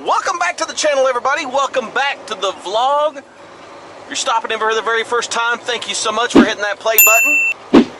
Welcome back to the channel, everybody. Welcome back to the vlog. If you're stopping in for the very first time, thank you so much for hitting that play button.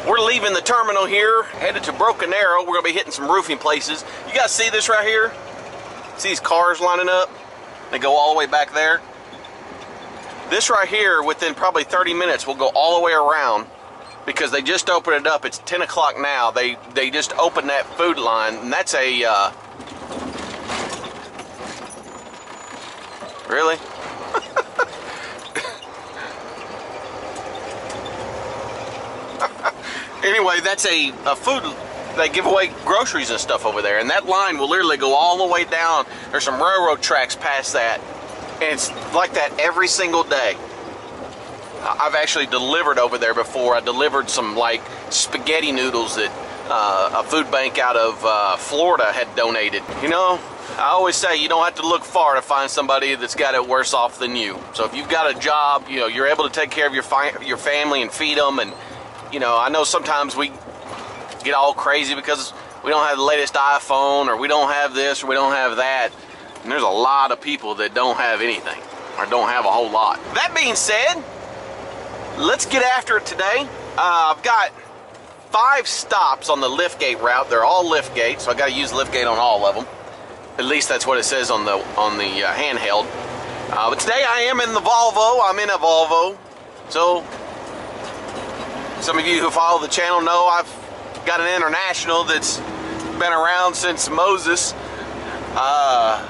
We're leaving the terminal here, headed to Broken Arrow. We're gonna be hitting some roofing places. You guys see this right here? See these cars lining up? They go all the way back there. This right here, within probably 30 minutes, will go all the way around because they just opened it up. It's 10 o'clock now. They just opened that food line, and that's a really? Anyway, that's a food, they give away groceries and stuff over there, and that line will literally go all the way down. There's some railroad tracks past that, and it's like that every single day. I've actually delivered over there before. I delivered some like spaghetti noodles that a food bank out of Florida had donated. You know, I always say you don't have to look far to find somebody that's got it worse off than you. So if you've got a job, you know, you're able to take care of your family and feed them. And, you know, I know sometimes we get all crazy because we don't have the latest iPhone, or we don't have this, or we don't have that. And there's a lot of people that don't have anything, or don't have a whole lot. That being said, let's get after it today. I've got 5 stops on the liftgate route. They're all liftgate, so I got to use liftgate on all of them. At least that's what it says on the handheld. But today I am in the Volvo. I'm in a Volvo. So some of you who follow the channel know I've got an International that's been around since Moses. But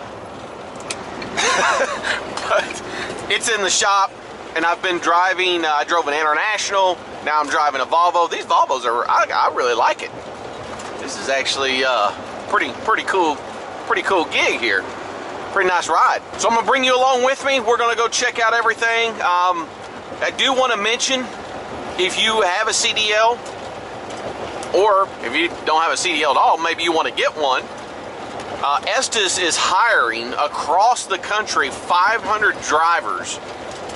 it's in the shop, and I've been driving. I drove an International. Now I'm driving a Volvo. These Volvos are, I really like it. This is actually pretty cool. Pretty cool gig here. Pretty nice ride. So I'm gonna bring you along with me. We're gonna go check out everything. I do want to mention, if you have a CDL, or if you don't have a CDL at all, maybe you want to get one. Estes is hiring across the country 500 drivers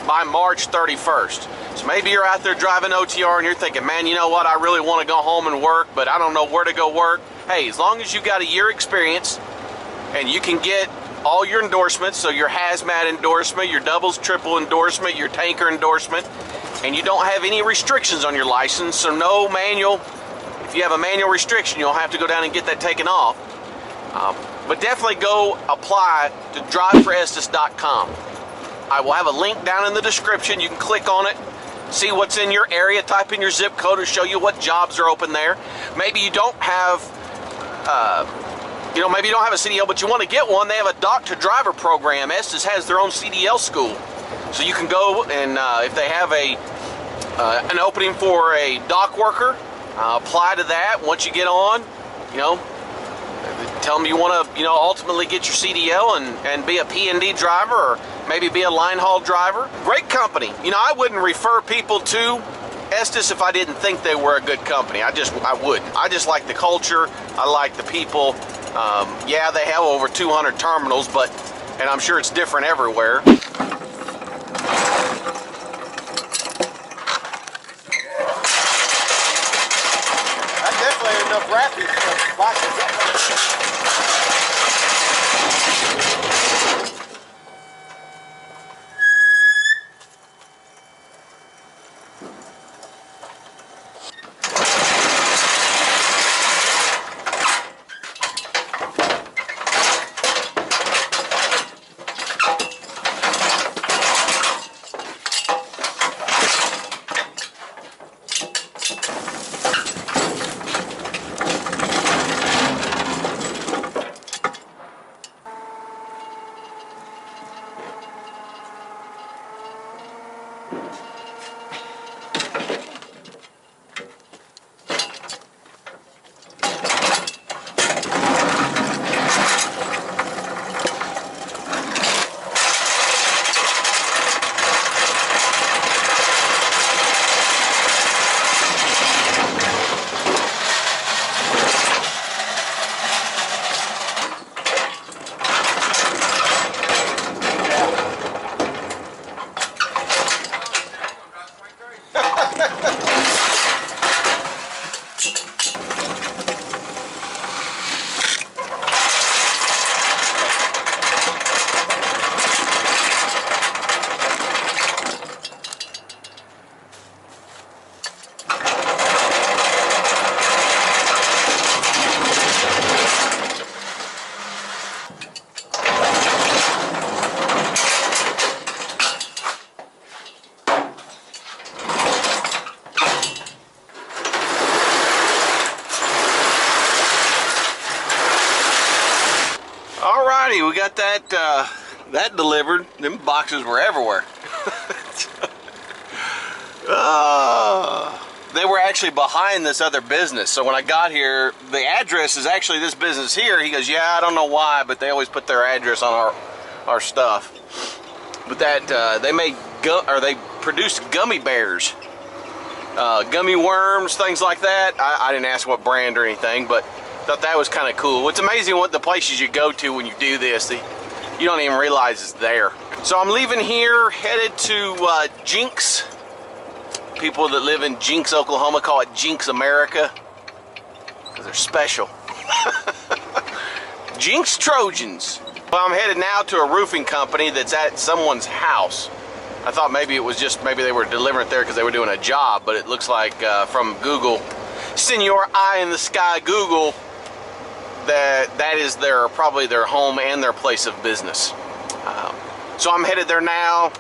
by March 31st. So maybe you're out there driving OTR and you're thinking, man, you know what, I really want to go home and work, but I don't know where to go work. Hey, as long as you've got a year experience and you can get all your endorsements, so your hazmat endorsement, your doubles, triple endorsement, your tanker endorsement, and you don't have any restrictions on your license, so no manual. If you have a manual restriction, you'll have to go down and get that taken off. But definitely go apply to driveforestes.com. I will have a link down in the description. You can click on it, see what's in your area, type in your zip code to show you what jobs are open there. Maybe you don't have, maybe you don't have a CDL, but you want to get one. They have a dock-to-driver program. Estes has their own CDL school. So you can go and if they have an opening for a dock worker, apply to that. Once you get on, tell them you want to, ultimately get your CDL and be a P&D driver, or maybe be a line haul driver. Great company. I wouldn't refer people to Estes if I didn't think they were a good company. I wouldn't. I just like the culture. I like the people. Yeah, they have over 200 terminals, and I'm sure it's different everywhere. That's definitely enough wrapping for boxes. Alrighty, we got that that delivered. Them boxes were everywhere. They were actually behind this other business. So when I got here, the address is actually this business here. He goes, yeah, I don't know why, but they always put their address on our stuff. But that they produced gummy bears, gummy worms, things like that. I didn't ask what brand or anything, but thought that was kind of cool. It's amazing what the places you go to when you do this. You don't even realize it's there. So I'm leaving here, headed to Jinx. People that live in Jinx, Oklahoma call it Jinx America because they're special. Jinx Trojans. Well, I'm headed now to a roofing company that's at someone's house. I thought maybe it was just, maybe they were delivering it there because they were doing a job, but it looks like from Google, Senor Eye in the Sky Google, that is probably their home and their place of business. So I'm headed there now.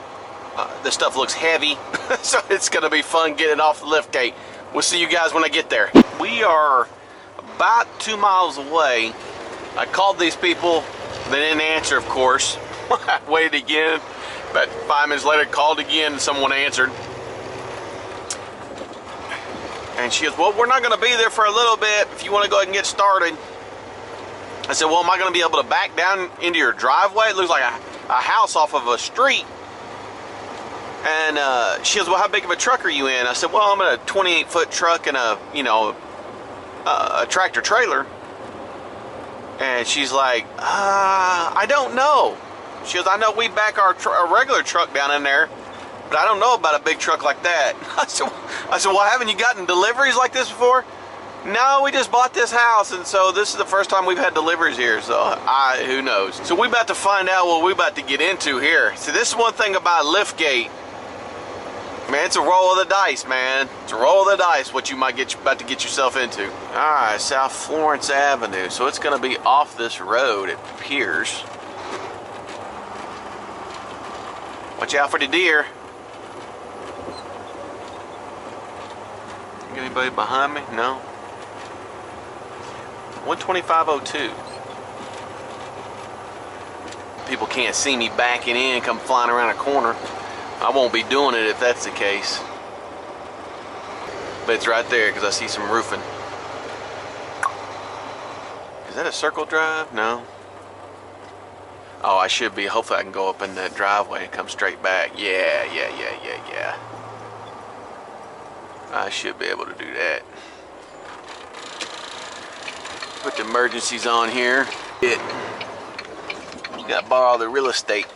This stuff looks heavy, so it's going to be fun getting off the lift gate. We'll see you guys when I get there. We are about 2 miles away. I called these people. They didn't answer, of course. I waited again. About 5 minutes later, called again, and someone answered. And she goes, well, we're not going to be there for a little bit if you want to go ahead and get started. I said, well, am I going to be able to back down into your driveway? It looks like a house off of a street. And she goes, well, how big of a truck are you in? I said, well, I'm in a 28-foot truck and a tractor trailer. And she's like, I don't know. She goes, I know we back our regular truck down in there, but I don't know about a big truck like that. I said, well, haven't you gotten deliveries like this before? No, we just bought this house, and so this is the first time we've had deliveries here, so who knows. So we're about to find out what we're about to get into here. See, this is one thing about liftgate. Man, it's a roll of the dice, man. It's a roll of the dice what you might about to get yourself into. All right, South Florence Avenue. So it's going to be off this road, it appears. Watch out for the deer. Anybody behind me? No. 12502. People can't see me backing in, come flying around a corner. I won't be doing it if that's the case. But it's right there because I see some roofing. Is that a circle drive? No. Oh, I should be. Hopefully I can go up in that driveway and come straight back. Yeah. I should be able to do that. Put the emergencies on here. You gotta borrow the real estate.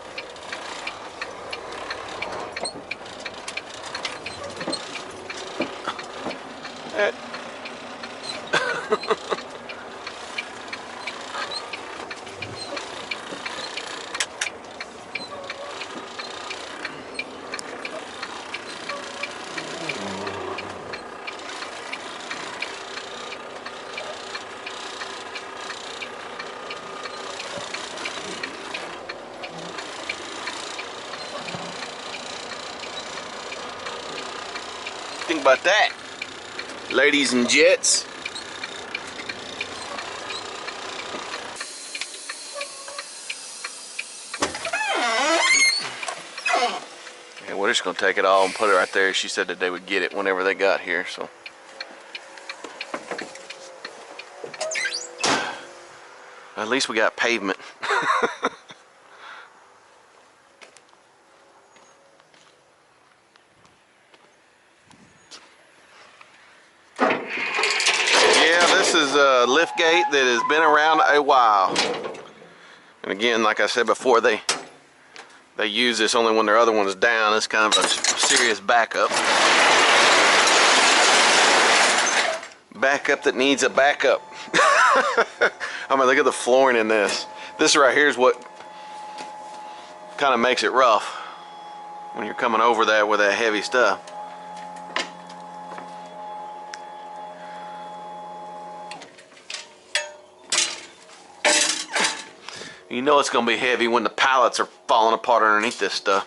Think about that, ladies and gents. And we're just gonna take it all and put it right there. She said that they would get it whenever they got here, so. At least we got pavement. This is a lift gate that has been around a while. And again, like I said before, they use this only when their other one's down. It's kind of a serious backup. Backup that needs a backup. I mean, look at the flooring in this. This right here is what kind of makes it rough when you're coming over that with that heavy stuff. You know it's going to be heavy when the pallets are falling apart underneath this stuff.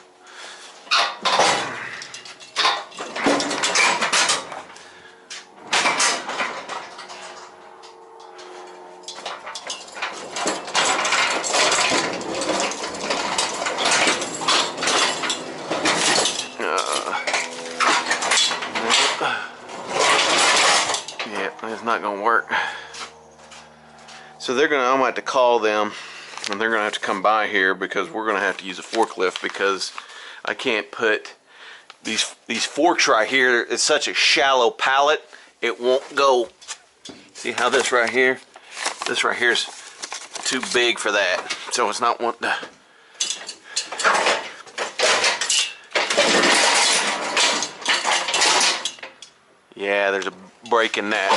gonna work. So I'm gonna have to call them, and they're gonna have to come by here because we're gonna have to use a forklift because I can't put these forks right here. It's such a shallow pallet, it won't go. See how this right here is too big for that, so it's not wanting to. Yeah, there's a break in that.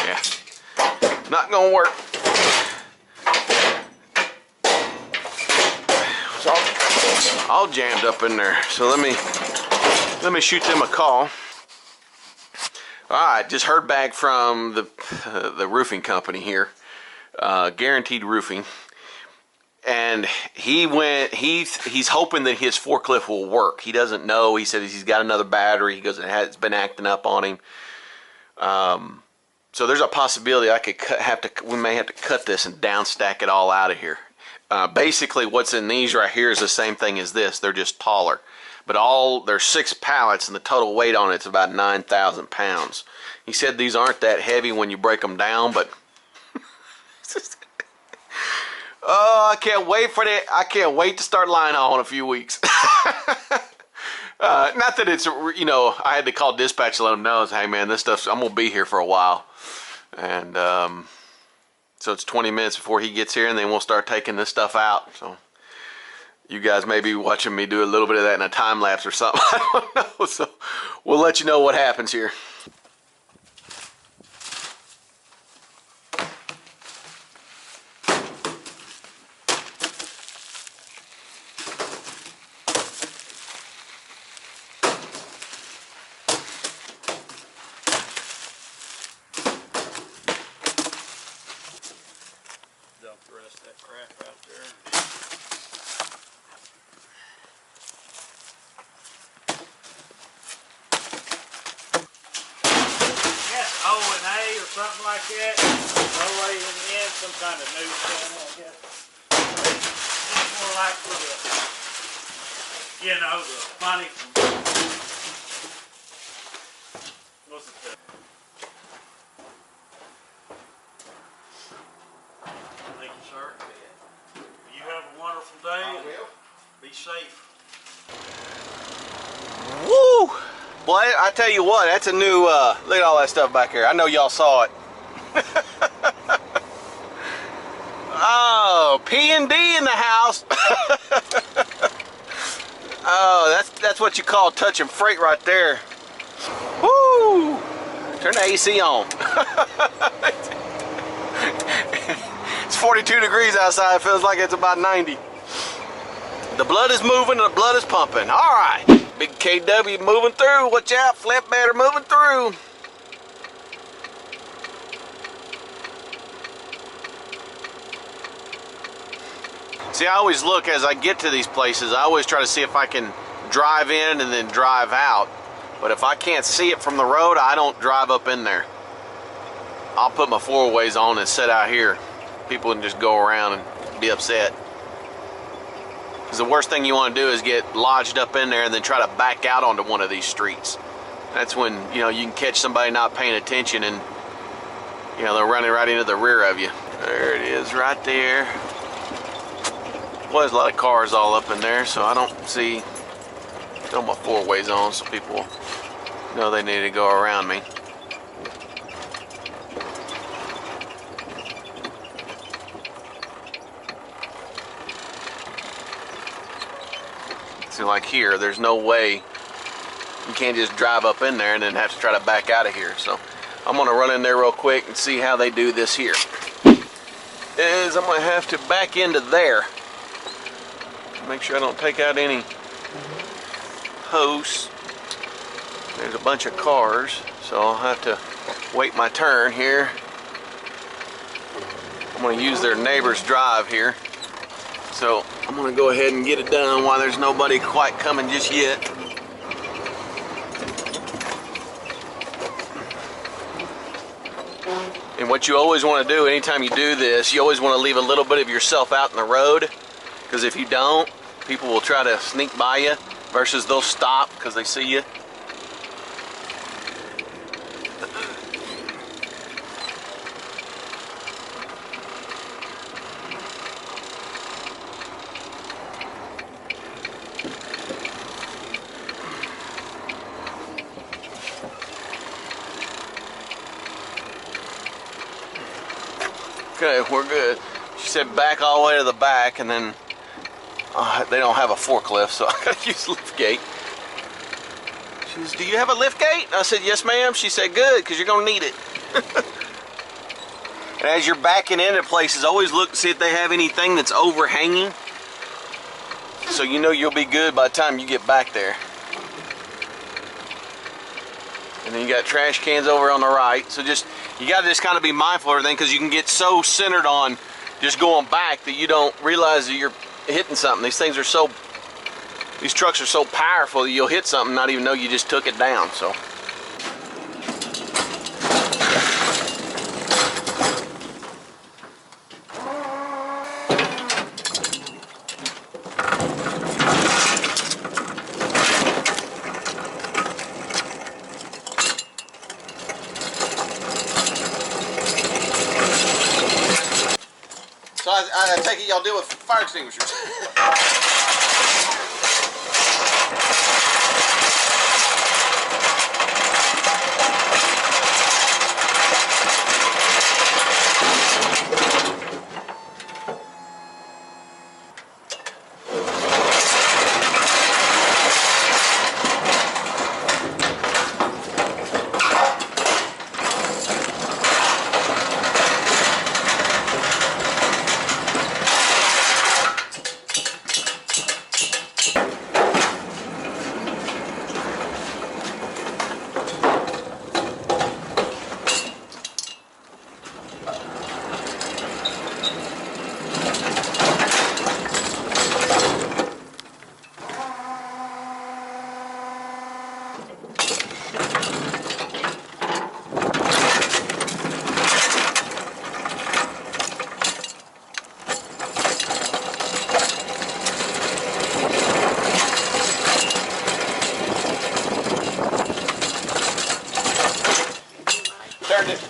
Yeah, not gonna work. It's all jammed up in there. So let me shoot them a call. All right, just heard back from the roofing company here, Guaranteed Roofing, and he's hoping that his forklift will work. He doesn't know. He said he's got another battery. He goes, it's been acting up on him. So there's a possibility we may have to cut this and down stack it all out of here. Basically, what's in these right here is the same thing as this. They're just taller. But there's 6 pallets, and the total weight on it's about 9,000 pounds. He said these aren't that heavy when you break them down, but oh, I can't wait for that. I can't wait to start line haul in a few weeks. Not that it's, I had to call dispatch to let them know, hey man, this stuff, I'm gonna be here for a while, and so it's 20 minutes before he gets here, and then we'll start taking this stuff out. So you guys may be watching me do a little bit of that in a time lapse or something. I don't know. So we'll let you know what happens here. Dump the rest of that crap out there. O and A or something like that. No way in the end, some kind of news channel, I guess. It's more like for the, the money from, what's it? Thank you, sir. You have a wonderful day. I will. Be safe. Woo! Boy, I tell you what, that's a new, look at all that stuff back here. I know y'all saw it. Oh, P&D in the house. Oh, that's what you call touching freight right there. Woo! Turn the AC on. It's 42 degrees outside. It feels like it's about 90. The blood is moving and the blood is pumping. All right. Big KW moving through. Watch out, flatbedder moving through. See, I always look as I get to these places, I always try to see if I can drive in and then drive out. But if I can't see it from the road, I don't drive up in there. I'll put my four-ways on and sit out here. People can just go around and be upset. Because the worst thing you want to do is get lodged up in there and then try to back out onto one of these streets. That's when, you can catch somebody not paying attention and, they're running right into the rear of you. There it is right there. Well, there's a lot of cars all up in there, so I don't see, throw my four-ways on so people know they need to go around me. See, like here, there's no way, you can't just drive up in there and then have to try to back out of here. So I'm gonna run in there real quick and see how they do this here. I'm gonna have to back into there. Make sure I don't take out any posts. There's a bunch of cars, so I'll have to wait my turn here. I'm gonna use their neighbor's drive here. So I'm gonna go ahead and get it done while there's nobody quite coming just yet. And what you always want to do anytime you do this, you always want to leave a little bit of yourself out in the road, because if you don't, people will try to sneak by you versus they'll stop because they see you. Okay, we're good. She said back all the way to the back, and then they don't have a forklift, so I gotta use lift gate. She says, do you have a lift gate? I said, yes, ma'am. She said, good, because you're gonna need it. And as you're backing into places, always look to see if they have anything that's overhanging, so you know you'll be good by the time you get back there. And then you got trash cans over on the right, so you gotta just kind of be mindful of everything, because you can get so centered on just going back that you don't realize that you're hitting something. These trucks are so powerful that you'll hit something not even know you just took it down. So I take it y'all deal with fire extinguishers.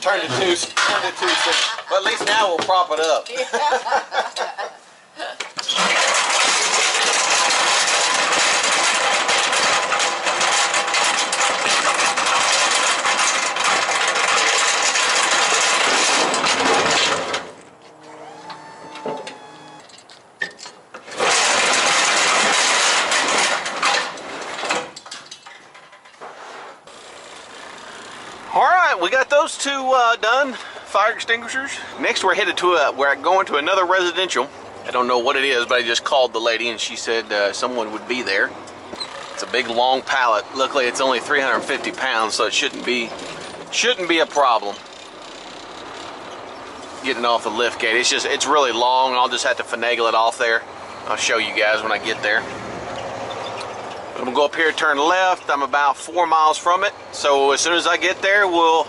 Turned it too soon. But at least now we'll prop it up. Alright, we got those two done, fire extinguishers. Next we're headed to we're going to another residential. I don't know what it is, but I just called the lady and she said someone would be there. It's a big long pallet. Luckily it's only 350 pounds, so it shouldn't be a problem getting off the lift gate. It's really long. I'll just have to finagle it off there. I'll show you guys when I get there. I'm gonna go up here, turn left. I'm about 4 miles from it. So as soon as I get there, we'll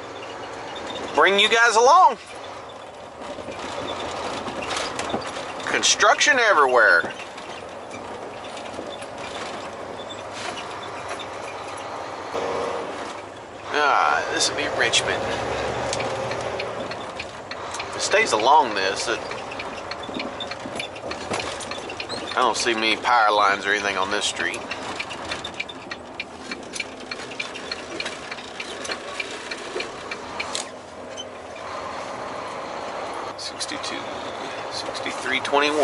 bring you guys along. Construction everywhere. This will be Richmond. If it stays along this, I don't see many power lines or anything on this street. $63.21.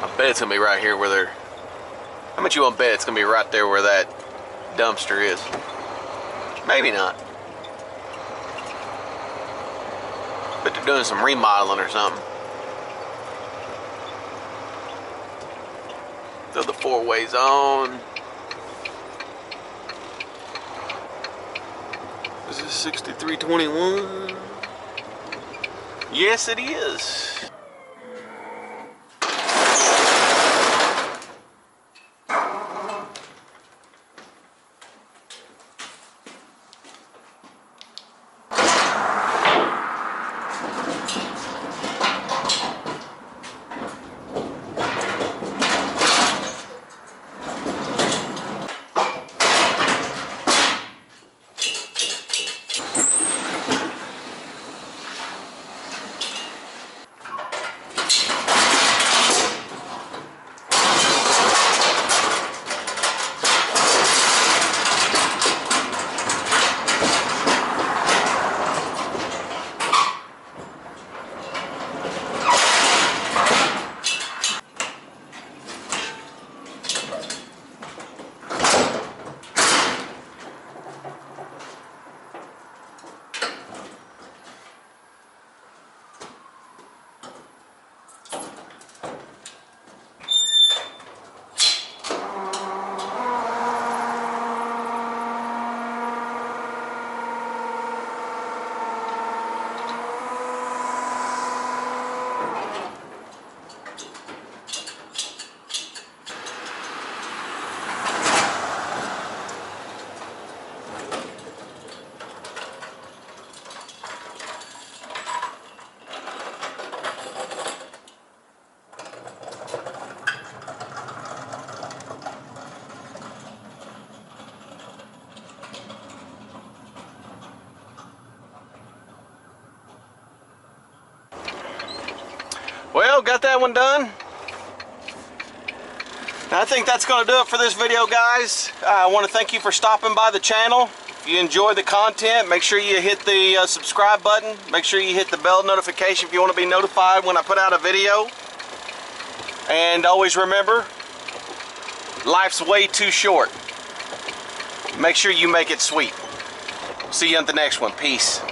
I bet it's gonna be right here where they're. How much you want to bet it's gonna be right there where that dumpster is? Maybe not. But they're doing some remodeling or something. Throw the 4-ways on. Is this $63.21? Yes, it is. Well, got that one done. I think that's going to do it for this video, guys. I want to thank you for stopping by the channel. If you enjoy the content, make sure you hit the subscribe button. Make sure you hit the bell notification if you want to be notified when I put out a video. And always remember, life's way too short. Make sure you make it sweet. See you at the next one. Peace.